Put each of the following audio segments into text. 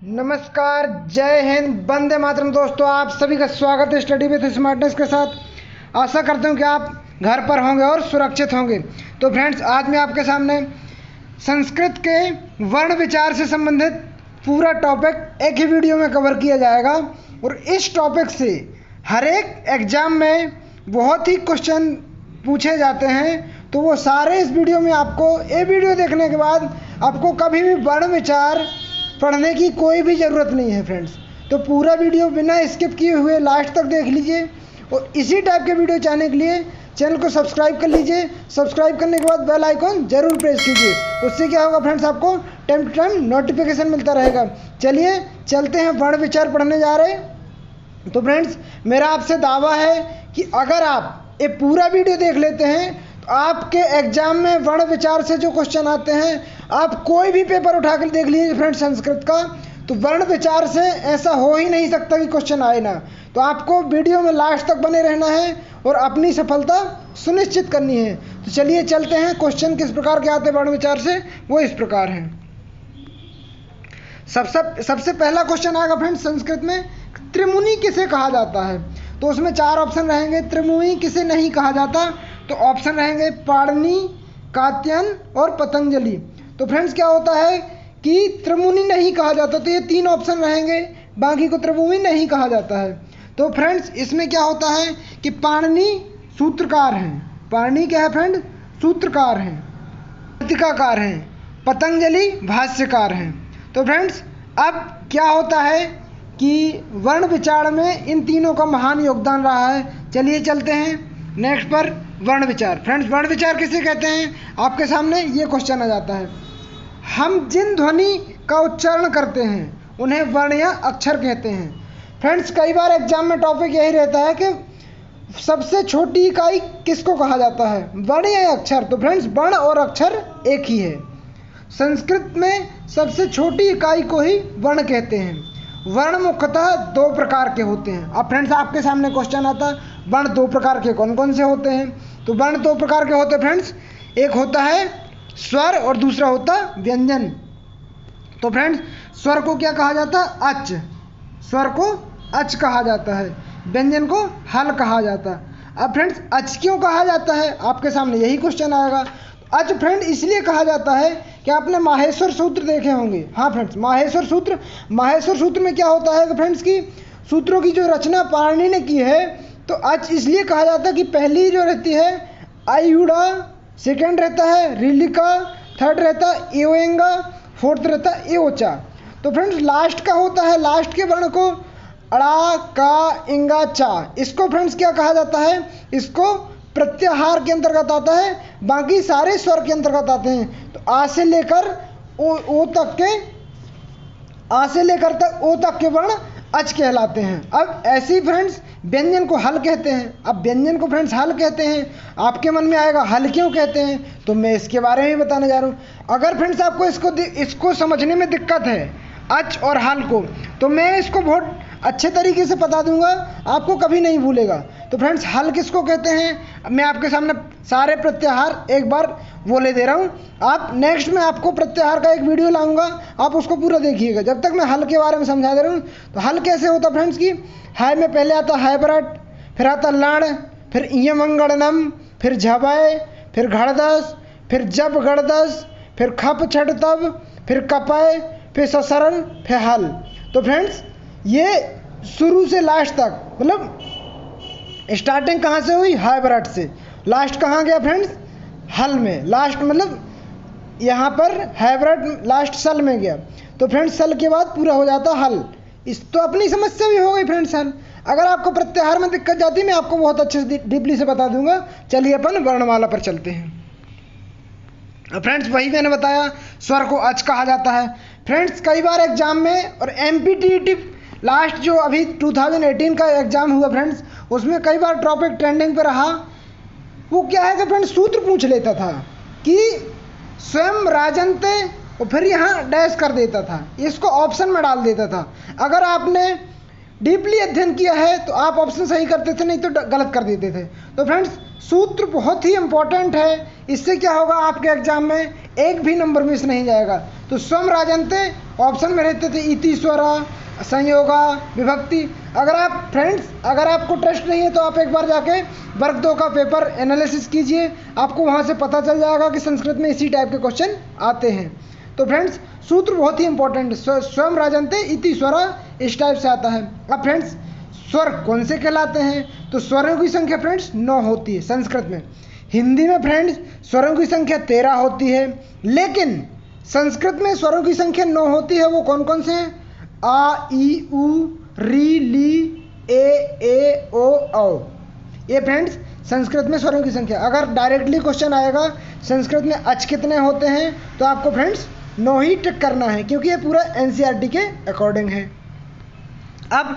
नमस्कार, जय हिंद, वंदे मातरम। दोस्तों, आप सभी का स्वागत है स्टडी विद स्मार्टनेस के साथ। आशा करता हूँ कि आप घर पर होंगे और सुरक्षित होंगे। तो फ्रेंड्स, आज मैं आपके सामने संस्कृत के वर्ण विचार से संबंधित पूरा टॉपिक एक ही वीडियो में कवर किया जाएगा और इस टॉपिक से हर एक एग्जाम में बहुत ही क्वेश्चन पूछे जाते हैं। तो वो सारे इस वीडियो में आपको, ये वीडियो देखने के बाद आपको कभी भी वर्ण विचार पढ़ने की कोई भी ज़रूरत नहीं है फ्रेंड्स। तो पूरा वीडियो बिना स्किप किए हुए लास्ट तक देख लीजिए और इसी टाइप के वीडियो चाहने के लिए चैनल को सब्सक्राइब कर लीजिए। सब्सक्राइब करने के बाद बेल आइकॉन जरूर प्रेस कीजिए। उससे क्या होगा फ्रेंड्स, आपको टाइम टू टाइम नोटिफिकेशन मिलता रहेगा। चलिए चलते हैं, वर्ण विचार पढ़ने जा रहे हैं। तो फ्रेंड्स, मेरा आपसे दावा है कि अगर आप ये पूरा वीडियो देख लेते हैं तो आपके एग्जाम में वर्ण विचार से जो क्वेश्चन आते हैं, आप कोई भी पेपर उठा कर देख लीजिए फ्रेंड्स संस्कृत का, तो वर्ण विचार से ऐसा हो ही नहीं सकता कि क्वेश्चन आए ना। तो आपको वीडियो में लास्ट तक बने रहना है और अपनी सफलता सुनिश्चित करनी है। तो चलिए चलते हैं, क्वेश्चन किस प्रकार के आते हैं वर्ण विचार से, वो इस प्रकार हैं। सबसे पहला क्वेश्चन आएगा फ्रेंड्स संस्कृत में, त्रिमुनि किसे कहा जाता है। तो उसमें चार ऑप्शन रहेंगे। त्रिमुनि किसे नहीं कहा जाता, तो ऑप्शन रहेंगे पाणिनि, कात्यायन और पतंजलि। तो फ्रेंड्स, क्या होता है कि त्रिमुनि नहीं कहा जाता, तो ये तीन ऑप्शन रहेंगे, बाकी को त्रिमुनि नहीं कहा जाता है। तो फ्रेंड्स, इसमें क्या होता है कि पाणिनि सूत्रकार हैं। पाणिनि क्या है फ्रेंड, सूत्रकार हैं, टीकाकार हैं। पतंजलि भाष्यकार हैं। तो फ्रेंड्स, अब क्या होता है कि वर्ण विचार में इन तीनों का महान योगदान रहा है। चलिए चलते हैं नेक्स्ट पर, वर्ण विचार। फ्रेंड्स, वर्ण विचार किसे कहते हैं, आपके सामने ये क्वेश्चन आ जाता है। हम जिन ध्वनि का उच्चारण करते हैं उन्हें वर्ण या अक्षर कहते हैं। फ्रेंड्स, कई बार एग्जाम में टॉपिक यही रहता है कि सबसे छोटी इकाई किसको कहा जाता है, वर्ण या अक्षर। तो फ्रेंड्स, वर्ण और अक्षर एक ही है। संस्कृत में सबसे छोटी इकाई को ही वर्ण कहते हैं। वर्ण मुख्यतः दो प्रकार के होते हैं। अब फ्रेंड्स, आपके सामने क्वेश्चन आता है, वर्ण दो प्रकार के कौन कौन से होते हैं। तो वर्ण दो प्रकार के होते हैं फ्रेंड्स, एक होता है स्वर और दूसरा होता है व्यंजन। तो फ्रेंड्स, स्वर को क्या कहा जाता है, अच। स्वर को अच कहा जाता है, व्यंजन को हल कहा जाता है। अब फ्रेंड्स, अच क्यों कहा जाता है, आपके सामने यही क्वेश्चन आएगा। अच फ्रेंड इसलिए कहा जाता है कि आपने माहेश्वर सूत्र देखे होंगे। हाँ फ्रेंड्स, माहेश्वर सूत्र में क्या होता है फ्रेंड्स की सूत्रों की जो रचना पाणिनि ने की है। तो अच इसलिए कहा जाता है कि पहली जो रहती है आयुड़ा, सेकंड रहता है रिलिका, थर्ड रहता है एओएंगा, फोर्थ रहता है एओचा। तो फ्रेंड्स, लास्ट का होता है, लास्ट के वर्ण को अड़ा, का, इंगा, चा, इसको फ्रेंड्स क्या कहा जाता है, इसको प्रत्याहार के अंतर्गत आता है। बाकी सारे स्वर के अंतर्गत आते हैं। तो आ से लेकर ओ तक के वर्ण अच कहलाते हैं। अब ऐसे ही फ्रेंड्स, व्यंजन को हल कहते हैं। अब व्यंजन को फ्रेंड्स हल कहते हैं। आपके मन में आएगा हल क्यों कहते हैं, तो मैं इसके बारे में बताने जा रहा हूँ। अगर फ्रेंड्स आपको इसको समझने में दिक्कत है, अच और हल को, तो मैं इसको बहुत अच्छे तरीके से बता दूंगा, आपको कभी नहीं भूलेगा। तो फ्रेंड्स, हल किसको कहते हैं, मैं आपके सामने सारे प्रत्याहार एक बार बोले दे रहा हूँ। आप नेक्स्ट में आपको प्रत्याहार का एक वीडियो लाऊंगा, आप उसको पूरा देखिएगा। जब तक मैं हल के बारे में समझा दे रहा हूँ। तो हल कैसे होता फ्रेंड्स की, हाय में पहले आता हैबरट, फिर आता लड़, फिर यमंगड़नम, फिर झबय, फिर घड़दस, फिर जब गड़दस, फिर खप छठ तब, फिर कपय, फिर ससरल, फिर हल। तो फ्रेंड्स, ये शुरू से लास्ट तक, मतलब स्टार्टिंग कहाँ से हुई, हैबरट से, लास्ट कहाँ गया फ्रेंड्स, हल में। लास्ट मतलब यहाँ पर हैबरट लास्ट सल में गया। तो फ्रेंड्स, सल के बाद पूरा हो जाता हल। इस तो अपनी समस्या भी हो गई फ्रेंड्स हल। अगर आपको प्रत्याहार में दिक्कत जाती है, मैं आपको बहुत अच्छे से डीपली से बता दूंगा। चलिए अपन वर्णमाला पर चलते हैं। फ्रेंड्स, वही मैंने बताया, स्वर को अच कहा जाता है। फ्रेंड्स, कई बार एग्जाम में और एमपीटीईटी लास्ट जो अभी 2018 का एग्जाम हुआ फ्रेंड्स, उसमें कई बार टॉपिक ट्रेंडिंग पे रहा। वो क्या है कि फ्रेंड्स, सूत्र पूछ लेता था कि स्वयं राजन्ते और फिर यहाँ डैश कर देता था, इसको ऑप्शन में डाल देता था। अगर आपने डीपली अध्ययन किया है तो आप ऑप्शन सही करते थे, नहीं तो गलत कर देते थे। तो फ्रेंड्स सूत्र बहुत ही इंपॉर्टेंट है, इससे क्या होगा आपके एग्जाम में एक भी नंबर मिस नहीं जाएगा। तो स्वम राजन्ते ऑप्शन में रहते थे इति स्वरा, संयोगा, विभक्ति। अगर आपको ट्रस्ट नहीं है तो आप एक बार जाके वर्ग 2 का पेपर एनालिसिस कीजिए, आपको वहाँ से पता चल जाएगा कि संस्कृत में इसी टाइप के क्वेश्चन आते हैं। तो फ्रेंड्स सूत्र बहुत ही इंपॉर्टेंट है, स्वम राजन्ते इति स्वरा इस टाइप से आता है। अब फ्रेंड्स स्वर कौन से कहलाते हैं? तो स्वरों की संख्या फ्रेंड्स 9 होती है संस्कृत में। हिंदी में फ्रेंड्स स्वरों की संख्या 13 होती है, लेकिन संस्कृत में स्वरों की संख्या 9 होती है। वो कौन कौन से हैं? आ, ई, उ, री, ली, ए, ओ, औ। ये फ्रेंड्स संस्कृत में स्वरों की संख्या। अगर डायरेक्टली क्वेश्चन आएगा संस्कृत में अच कितने होते हैं, तो आपको फ्रेंड्स 9 ही टिक करना है, क्योंकि ये पूरा एनसीईआरटी के अकॉर्डिंग है। अब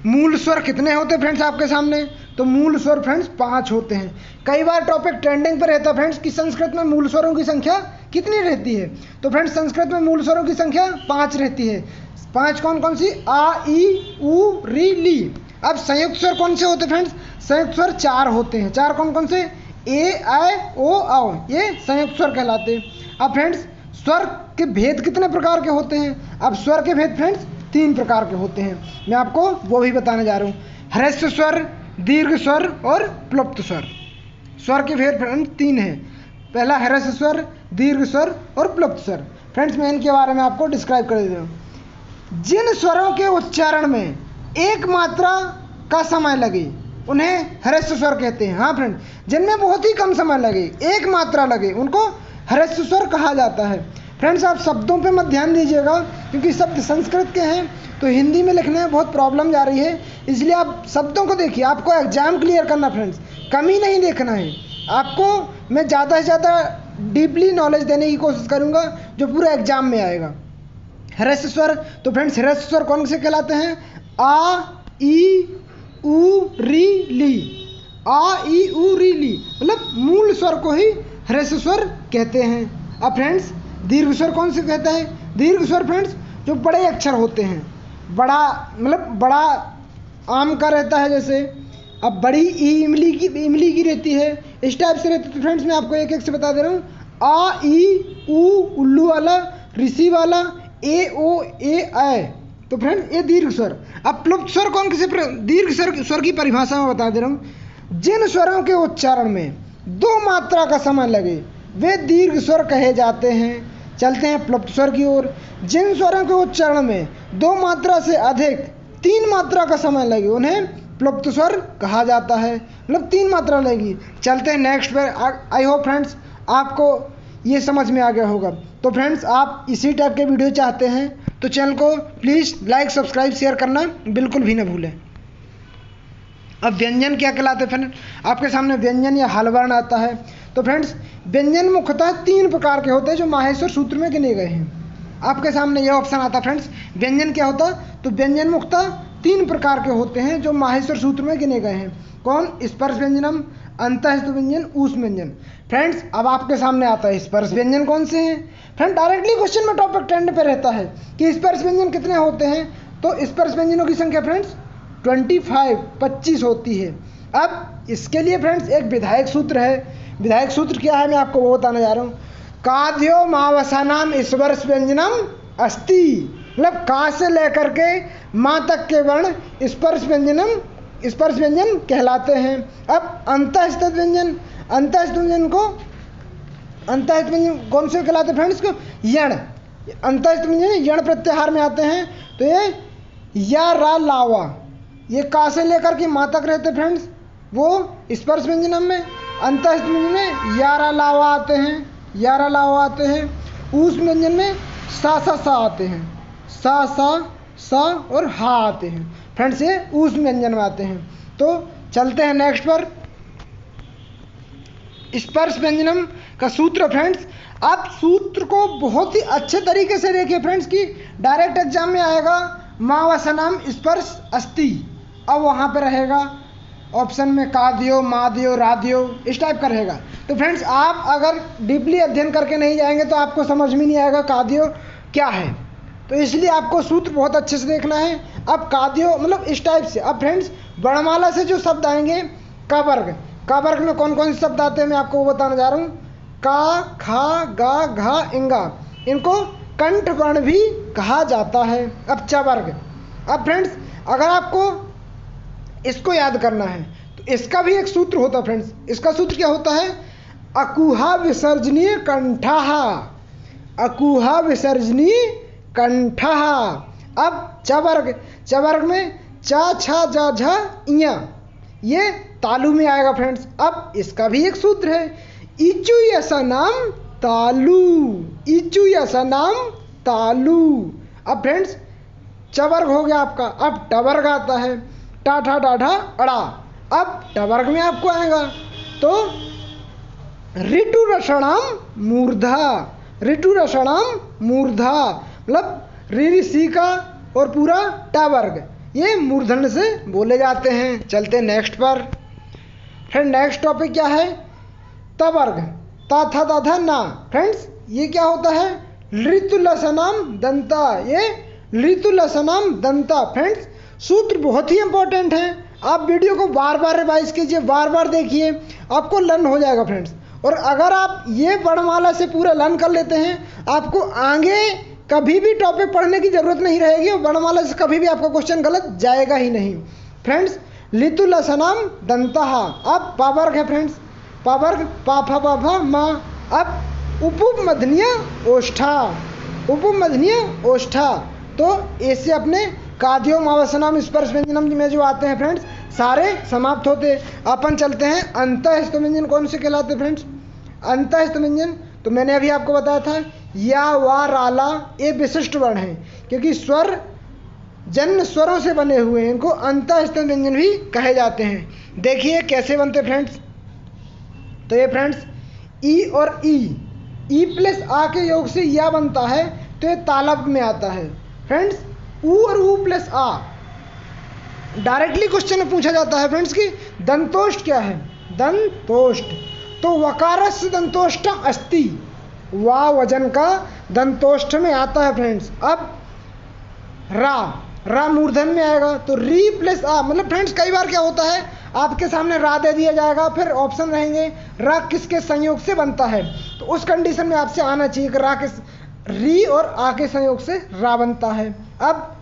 मूल स्वर कितने होते हैं फ्रेंड्स आपके सामने? तो मूल स्वर फ्रेंड्स 5 होते हैं। कई बार टॉपिक ट्रेंडिंग पर रहता है फ्रेंड्स कि संस्कृत में मूल स्वरों की संख्या कितनी रहती है। तो फ्रेंड्स संस्कृत में मूल स्वरों की संख्या 5 रहती है। 5 कौन कौन सी? आ, ई, उ, री, ली। अब संयुक्त स्वर कौन से होते हैं फ्रेंड्स? संयुक्त स्वर 4 होते हैं। 4 कौन कौन से? ए, आई, ओ, औ। ये संयुक्त स्वर कहलाते हैं। अब फ्रेंड्स स्वर के भेद कितने प्रकार के होते हैं? अब स्वर के भेद फ्रेंड्स 3 प्रकार के होते हैं, मैं आपको वो भी बताने जा रहा हूँ। ह्रस्व स्वर, दीर्घ स्वर और प्लुप्त स्वर। स्वर के भेद फ्रेंड्स 3 है। पहला ह्रस्व स्वर, दीर्घ स्वर और प्लुप्त स्वर। फ्रेंड्स मैं इनके बारे में आपको डिस्क्राइब कर देता हूँ। जिन स्वरों के उच्चारण में एक मात्रा का समय लगे उन्हें ह्रस्व स्वर कहते हैं। हाँ फ्रेंड, जिनमें बहुत ही कम समय लगे, एक मात्रा लगे, उनको ह्रस्व स्वर कहा जाता है। फ्रेंड्स आप शब्दों पे मत ध्यान दीजिएगा, क्योंकि शब्द संस्कृत के हैं तो हिंदी में लिखने में बहुत प्रॉब्लम जा रही है, इसलिए आप शब्दों को देखिए। आपको एग्जाम क्लियर करना फ्रेंड्स, कमी नहीं देखना है आपको। मैं ज़्यादा से ज़्यादा डीपली नॉलेज देने की कोशिश करूँगा जो पूरा एग्जाम में आएगा। ह्रस्व स्वर, तो फ्रेंड्स ह्रस्व स्वर कौन से कहलाते हैं? आ, ई, उ, री, ली। आ, ई, उ, री, ली, मतलब मूल स्वर को ही ह्रस्व स्वर कहते हैं। अब फ्रेंड्स दीर्घ स्वर कौन से कहता है? दीर्घ स्वर फ्रेंड्स जो बड़े अक्षर होते हैं, बड़ा मतलब बड़ा आम का रहता है, जैसे अब बड़ी ई इमली की रहती है, इस टाइप से रहती है। तो फ्रेंड्स मैं आपको एक एक से बता दे रहा हूँ। आ, ई, उ, उल्लू वाला, ऋषि वाला, ए, ओ, ए, ऐ। तो फ्रेंड्स ये दीर्घ स्वर। अब प्लुप्त स्वर कौन किसे? दीर्घ स्वर की परिभाषा में बता दे रहा हूँ। जिन स्वरों के उच्चारण में 2 मात्रा का समय लगे वे दीर्घ स्वर कहे जाते हैं। चलते हैं प्लुप्त स्वर की ओर। जिन स्वरों के उच्चारण में 2 मात्रा से अधिक 3 मात्रा का समय लगे उन्हें प्लुप्त स्वर कहा जाता है, मतलब 3 मात्रा लगेगी। चलते हैं नेक्स्ट पर। आई होप फ्रेंड्स आपको ये समझ में आ गया होगा। तो फ्रेंड्स आप इसी टाइप के वीडियो चाहते हैं तो चैनल को प्लीज़ लाइक, सब्सक्राइब, शेयर करना बिल्कुल भी ना भूलें। अब व्यंजन क्या कहलाते हैं फ्रेंड? आपके सामने व्यंजन या हलवर्ण आता है। तो फ्रेंड्स व्यंजन मुख्यतः 3 प्रकार के होते हैं जो माहेश्वर सूत्र में गिने गए हैं। आपके सामने यह ऑप्शन आता है फ्रेंड्स, व्यंजन क्या होता? तो व्यंजन मुख्यतः 3 प्रकार के होते हैं जो माहेश्वर सूत्र में गिने गए हैं। कौन? स्पर्श व्यंजनम, अंतःस्थ व्यंजन, ऊष्म व्यंजन। फ्रेंड्स अब आपके सामने आता है स्पर्श व्यंजन कौन से हैं। फ्रेंड डायरेक्टली क्वेश्चन में टॉपिक ट्रेंड पे रहता है कि स्पर्श व्यंजन कितने होते हैं। तो स्पर्श व्यंजनों की संख्या फ्रेंड्स 25 होती है। अब इसके लिए फ्रेंड्स एक विधायक सूत्र है। विधायक सूत्र क्या है मैं आपको वो बताने जा रहा हूँ। काद्यो मावसानाम स्पर्श व्यंजनम अस्ति, मतलब का से लेकर के माँ तक के वर्ण स्पर्श व्यंजन कहलाते हैं। अब अंतःस्थ व्यंजन कौन से कहलाते हैं फ्रेंड्स? को यण। अंतःस्थ व्यंजन यण प्रत्याहार में आते हैं। तो ये या, रा, लावा, ये का से लेकर के माँ तक रहते फ्रेंड्स, वो स्पर्श व्यंजनम में। अंतःस्थ व्यंजन में या, रा, लावा आते हैं। ऊष्म व्यंजन में सा आते हैं। सा और हा आते हैं। फ्रेंड्स ये ऊष्म व्यंजन में आते हैं। तो चलते हैं नेक्स्ट पर। स्पर्श व्यंजनम का सूत्र फ्रेंड्स, आप सूत्र को बहुत ही अच्छे तरीके से देखिए फ्रेंड्स कि डायरेक्ट एग्जाम में आएगा मावसनम स्पर्श अस्ति। अब वहाँ पे रहेगा ऑप्शन में कादियो, मादियो, रादियो, इस टाइप का रहेगा। तो फ्रेंड्स आप अगर डीपली अध्ययन करके नहीं जाएंगे तो आपको समझ में नहीं आएगा कादियो क्या है। तो इसलिए आपको सूत्र बहुत अच्छे से देखना है। अब काद्यो मतलब इस टाइप से। अब फ्रेंड्स वर्णमाला से जो शब्द आएंगे क वर्ग, क वर्ग में कौन कौन से शब्द आते हैं मैं आपको वो बताने जा रहा हूँ। का, खा, गा, घा, इंगा, इनको कंठ वर्ण भी कहा जाता है। अब च वर्ग। अब फ्रेंड्स अगर आपको इसको याद करना है तो इसका भी एक सूत्र होता है फ्रेंड्स। इसका सूत्र क्या होता है? अकुहा विसर्जनीय कंठः, अकुहा विसर्जनीय कंठः। अब च वर्ग, च वर्ग में चा, छा, जा, झा, इया, ये तालु में आएगा फ्रेंड्स। अब इसका भी एक सूत्र है, इचु ऐसा नाम तालु, इचु ऐसा नाम तालु। अब फ्रेंड्स च वर्ग हो गया आपका। अब ट वर्ग आता है, टा, ठा, डा, ढा, अड़ा। अब ट वर्ग में आपको आएगा तो ऋतु रसणाम मूर्धा, ऋतु रसणाम मूर्धा, मतलब री सी का और पूरा ट वर्ग ये मूर्धन्य से बोले जाते हैं। चलते नेक्स्ट पर। फिर नेक्स्ट टॉपिक क्या है? त वर्ग, ता, था, दा, था, ना। फ्रेंड्स ये क्या होता है? ऋतुलसनाम दंता, ये ऋतुलसनाम दंता। फ्रेंड्स सूत्र बहुत ही इंपॉर्टेंट है, आप वीडियो को बार बार रिवाइज कीजिए, बार बार देखिए, आपको लर्न हो जाएगा फ्रेंड्स। और अगर आप ये वर्णमाला से पूरा लर्न कर लेते हैं आपको आगे कभी भी टॉपिक पढ़ने की जरूरत नहीं रहेगी, वर्णमाला से कभी भी आपका क्वेश्चन गलत जाएगा ही नहीं। फ्रेंड्स लितुलसनाम दंतः। अब पा वर्ग है फ्रेंड्स, पा वर्ग पा, फा, बा, भा, मा। अब उपमधनीय ओष्ठा, उपमधनीय ओष्ठा, तो ऐसे अपने काद्यो मावसनाम स्पर्श व्यंजनम में जो आते हैं फ्रेंड्स सारे समाप्त होते। अपन चलते हैं अंतःस्थ व्यंजन कौन से कहलाते फ्रेंड्स? अंतःस्थ व्यंजन तो मैंने अभी आपको बताया था या, वा, राला ये विशिष्ट वर्ण है क्योंकि स्वर जन्म स्वरों से बने हुए हैं, इनको अंतःस्थ व्यंजन भी कहे जाते हैं। देखिए कैसे बनते फ्रेंड्स। तो ये फ्रेंड्स ई और ई प्लस आ के योग से या बनता है तो ये तालब में आता है फ्रेंड्स। ऊ और ऊ प्लस आ डायरेक्टली क्वेश्चन में पूछा जाता है फ्रेंड्स कि दंतोष्ठ क्या है? दंतोष्ठ तो वकारस्य दंतोष्ठम अस्ति, वा वजन का दंतोष्ठ में आता है फ्रेंड्स। अब रा मूर्धन में आएगा तो री प्लस आ, मतलब फ्रेंड्स कई बार क्या होता है आपके सामने रा दे दिया जाएगा, फिर ऑप्शन रहेंगे रा किसके संयोग से बनता है, तो उस कंडीशन में आपसे आना चाहिए कि रा किस, री और आ के संयोग से रा बनता है। अब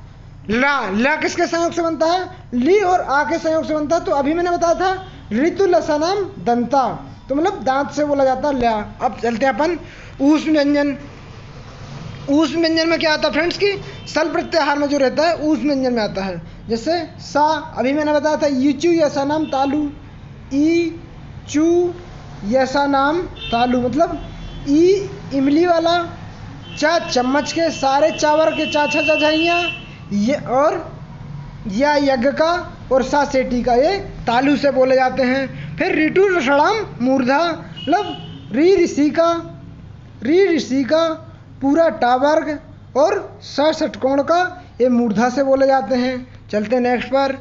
ला किसके संयोग से बनता है? ली और आ के संयोग से बनता है। तो अभी मैंने बताया था ऋतुलसनाम दंता, तो मतलब दांत से बोला जाता है ल्या। अब चलते हैं अपन ऊष्म व्यंजन। ऊष्म व्यंजन में क्या आता है फ्रेंड्स कि सल प्रत्याहार में जो रहता है ऊष्म व्यंजन में आता है। जैसे सा, अभी मैंने बताया था ईचू यसा नाम तालु, ई चू यसा नाम तालु, मतलब ई इमली वाला, चा चम्मच के, सारे चावर के चा, छा, जा, झाइया, ये और या यज्ञ का और सा सेठी का, ये तालु से बोले जाते हैं। फिर ऋतु रसणाम मूर्धा, मतलब री ऋषि का पूरा टावर्ग और स षटकोण का ये मूर्धा से बोले जाते हैं। चलते नेक्स्ट पर।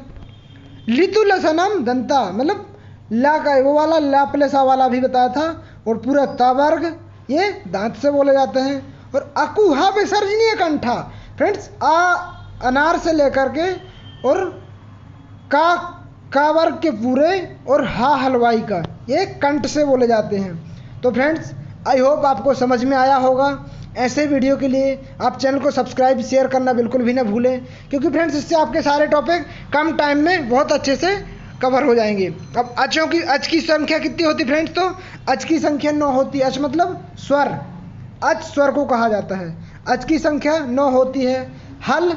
लितुलसनम दंता, मतलब ला का वो वाला ला प्लस आ वाला भी बताया था, और पूरा तावर्ग ये दांत से बोले जाते हैं। और अकुहा विसर्जनीय कंठा, फ्रेंड्स आ अनार से लेकर के और का वर्ग के पूरे और हा हलवाई का, ये कंठ से बोले जाते हैं। तो फ्रेंड्स आई होप आपको समझ में आया होगा। ऐसे वीडियो के लिए आप चैनल को सब्सक्राइब शेयर करना बिल्कुल भी ना भूलें, क्योंकि फ्रेंड्स इससे आपके सारे टॉपिक कम टाइम में बहुत अच्छे से कवर हो जाएंगे। अब अच की संख्या कितनी होती फ्रेंड्स? तो अच की संख्या 9 होती है। अच मतलब स्वर, अच स्वर को कहा जाता है। अच की संख्या 9 होती है। हल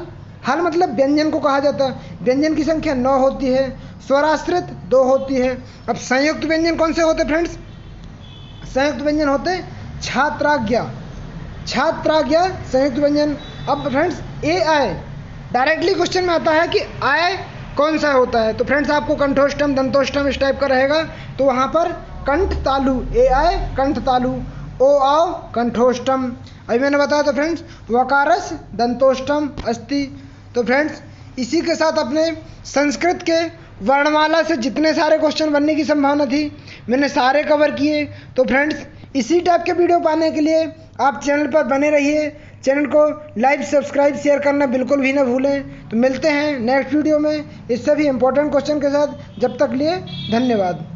मतलब व्यंजन को कहा जाता है, व्यंजन की संख्या 9 होती है। स्वराश्रित 2 होती है। अब संयुक्त व्यंजन कौन से होते फ्रेंड्स? संयुक्त व्यंजन होते छात्राज्ञा संयुक्त व्यंजन। अब फ्रेंड्स ए आय डायरेक्टली क्वेश्चन में आता है कि आय कौन सा होता है, तो फ्रेंड्स आपको कंठोष्टम दंतोष्टम इस टाइप का रहेगा, तो वहाँ पर कंठ तालु, ए आय कंठ तालु, ओ आओ कंठोष्टम। अभी मैंने बताया था फ्रेंड्स वकारस दंतोष्टम अस्ति। तो फ्रेंड्स इसी के साथ अपने संस्कृत के वर्णमाला से जितने सारे क्वेश्चन बनने की संभावना थी मैंने सारे कवर किए। तो फ्रेंड्स इसी टाइप के वीडियो पाने के लिए आप चैनल पर बने रहिए, चैनल को लाइक सब्सक्राइब शेयर करना बिल्कुल भी ना भूलें। तो मिलते हैं नेक्स्ट वीडियो में इस सभी इंपॉर्टेंट क्वेश्चन के साथ। जब तक लिए धन्यवाद।